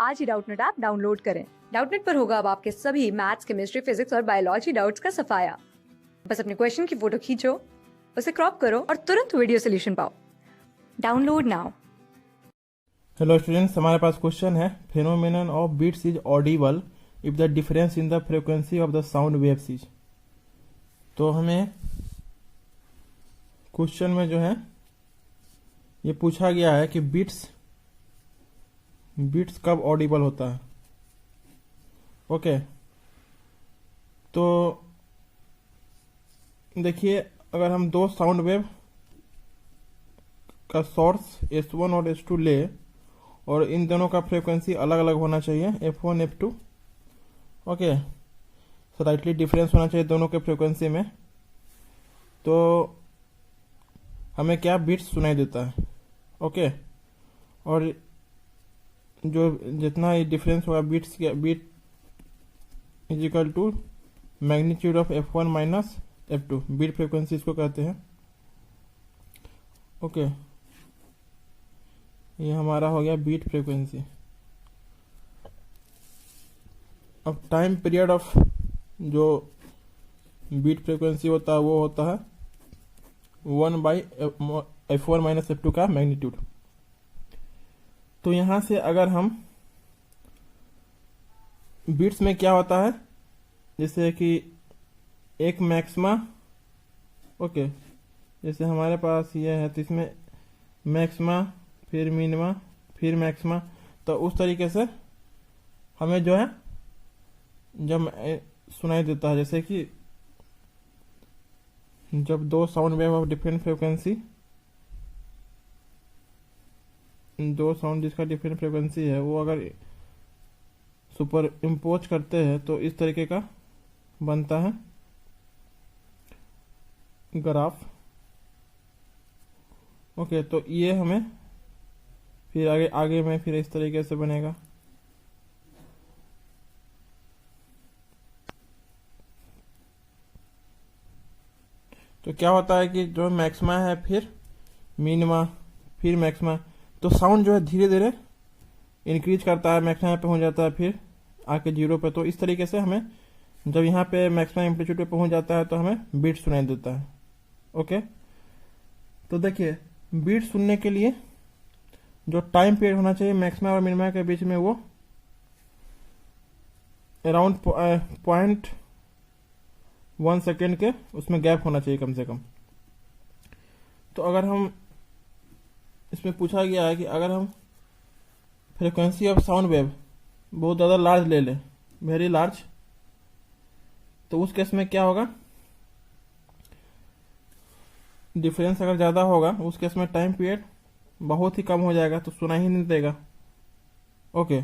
आज ही Doubtnut app download करें। Doubtnut पर होगा अब आपके सभी मैथ्स, केमिस्ट्री, फिजिक्स और बायोलॉजी डाउट्स का सफाया। बस अपने क्वेश्चन की फोटो खींचो, उसे क्रॉप करो और तुरंत वीडियो सोल्यूशन पाओ। Download now. हेलो स्टूडेंट्स, हमारे पास क्वेश्चन है phenomenon of beats is audible if the difference in the frequency of the sound waves is. तो हमें क्वेश्चन में जो है ये पूछा गया है कि बीट्स कब ऑडिबल होता है। ओके, तो देखिए, अगर हम दो साउंड वेव का सोर्स S1 और S2 ले और इन दोनों का फ्रीक्वेंसी अलग अलग होना चाहिए, F1 F2। Okay, slightly difference होना चाहिए दोनों के फ्रीक्वेंसी में, तो हमें क्या बीट्स सुनाई देता है। ओके, और जो जितना ये डिफरेंस होगा बीट्स के, beat is equal to magnitude of F1 minus F2, beat frequency इसको कहते हैं। ओके, ये हमारा हो गया बीट फ्रीक्वेंसी। अब टाइम पीरियड ऑफ जो बीट फ्रीक्वेंसी होता है वो होता है 1/F1 माइनस F2 का मैग्नीट्यूड। तो यहां से अगर हम बीट्स में क्या होता है, जैसे कि एक मैक्सिमा, ओके, जैसे हमारे पास ये है तो इसमें मैक्सिमा फिर मिनिमा फिर मैक्सिमा, तो उस तरीके से हमें जो है जब सुनाई देता है, जैसे कि जब दो sound wave of different frequency, दो साउंड जिसका डिफरेंट फ्रीक्वेंसी है वो अगर सुपर इम्पोज करते हैं तो इस तरीके का बनता है ग्राफ। ओके, तो ये हमें फिर आगे में फिर इस तरीके से बनेगा। तो क्या होता है कि जो मैक्सिमा है फिर मिनिमा फिर मैक्सिमा, तो साउंड जो है धीरे धीरे इंक्रीज करता है, मैक्सिमा पे पहुंच जाता है फिर आके जीरो पे। तो इस तरीके से हमें जब यहाँ पे मैक्सिमम एम्पलीट्यूड पे पहुंच जाता है तो हमें बीट सुनाई देता है। ओके, तो देखिए, बीट सुनने के लिए जो टाइम पीरियड होना चाहिए मैक्सिमा और मिनिमा के बीच में वो अराउंड 0.1 सेकेंड के उसमें गैप होना चाहिए कम से कम। तो अगर हम इसमें पूछा गया है कि अगर हम फ्रीक्वेंसी ऑफ साउंड वेव बहुत ज़्यादा लार्ज ले लें, वेरी लार्ज, तो उस केस में क्या होगा, डिफरेंस अगर ज़्यादा होगा उस केस में टाइम पीरियड बहुत ही कम हो जाएगा, तो सुनाई ही नहीं देगा। ओके,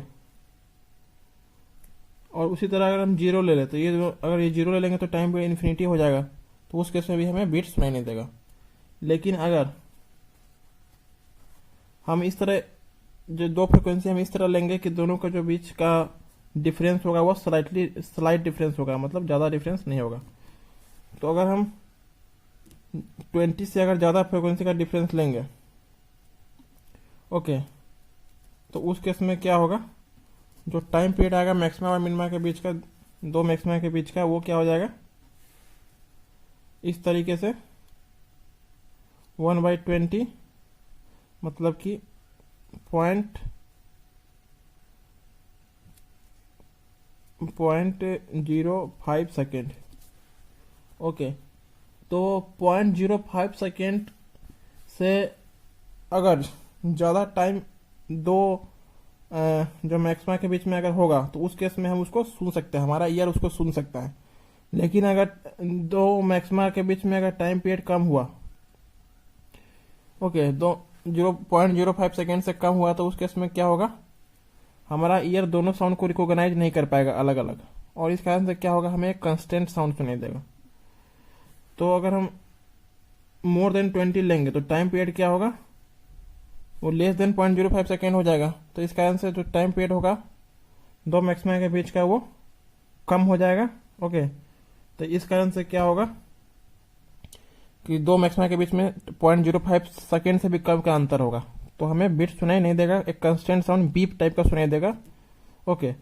और उसी तरह अगर हम जीरो ले लें, तो ये अगर ये जीरो ले लेंगे तो टाइम पीरियड इन्फिनिटी हो जाएगा, तो उस केस में भी हमें बीट सुनाई नहीं देगा। लेकिन अगर हम इस तरह जो दो फ्रिक्वेंसी हम इस तरह लेंगे कि दोनों का जो बीच का डिफरेंस होगा वो स्लाइट डिफरेंस होगा, मतलब ज़्यादा डिफरेंस नहीं होगा। तो अगर हम 20 से अगर ज़्यादा फ्रिक्वेंसी का डिफरेंस लेंगे, ओके, तो उस केस में क्या होगा, जो टाइम पीरियड आएगा मैक्सिमा और मिनिमा के बीच का, दो मैक्सिमा के बीच का, वो क्या हो जाएगा इस तरीके से 1/20, मतलब कि 0.05 सेकेंड। ओके, तो 0.05 सेकेंड से अगर ज़्यादा टाइम दो जो मैक्सिमा के बीच में अगर होगा तो उस केस में हम उसको सुन सकते हैं, हमारा ईयर उसको सुन सकता है। लेकिन अगर दो मैक्सिमा के बीच में अगर टाइम पीरियड कम हुआ, ओके, 0.05 सेकेंड से कम हुआ, तो उस केस में क्या होगा, हमारा ईयर दोनों साउंड को रिकॉग्नाइज नहीं कर पाएगा अलग अलग, और इस कारण से क्या होगा, हमें एक कंस्टेंट साउंड सुनाई देगा। तो अगर हम मोर देन 20 लेंगे तो टाइम पीरियड क्या होगा, वो लेस देन 0.05 सेकेंड हो जाएगा। तो इस कारण से जो टाइम पीरियड होगा दो मैक्सिमा के बीच का वो कम हो जाएगा। ओके, तो इस कारण से क्या होगा कि दो मैक्सिमा के बीच में 0.05 सेकेंड से भी कम का अंतर होगा, तो हमें बीट सुनाई नहीं देगा, एक कंस्टेंट साउंड बीप टाइप का सुनाई देगा ओके,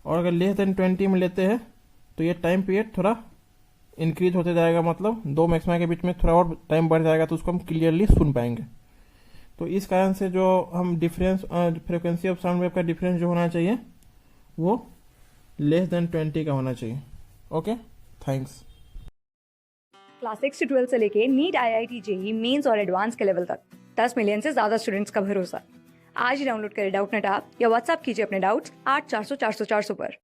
और अगर लेस देन 20 में लेते हैं तो ये टाइम पीरियड थोड़ा इंक्रीज होते जाएगा, मतलब दो मैक्सिमा के बीच में थोड़ा और टाइम बढ़ जाएगा, तो उसको हम क्लियरली सुन पाएंगे। तो इस कारण से जो हम difference frequency of sound wave का डिफरेंस जो होना चाहिए वो लेस देन 20 का होना चाहिए। Okay, thanks. क्लास 6 से 12 से लेके नीट, IIT, जेईई मेंस और एडवांस के लेवल तक 10 मिलियन से ज्यादा स्टूडेंट्स का भरोसा। आज ही डाउनलोड करें डाउटनेट ऐप या व्हाट्सएप कीजिए अपने डाउट्स 8400 400 400 पर।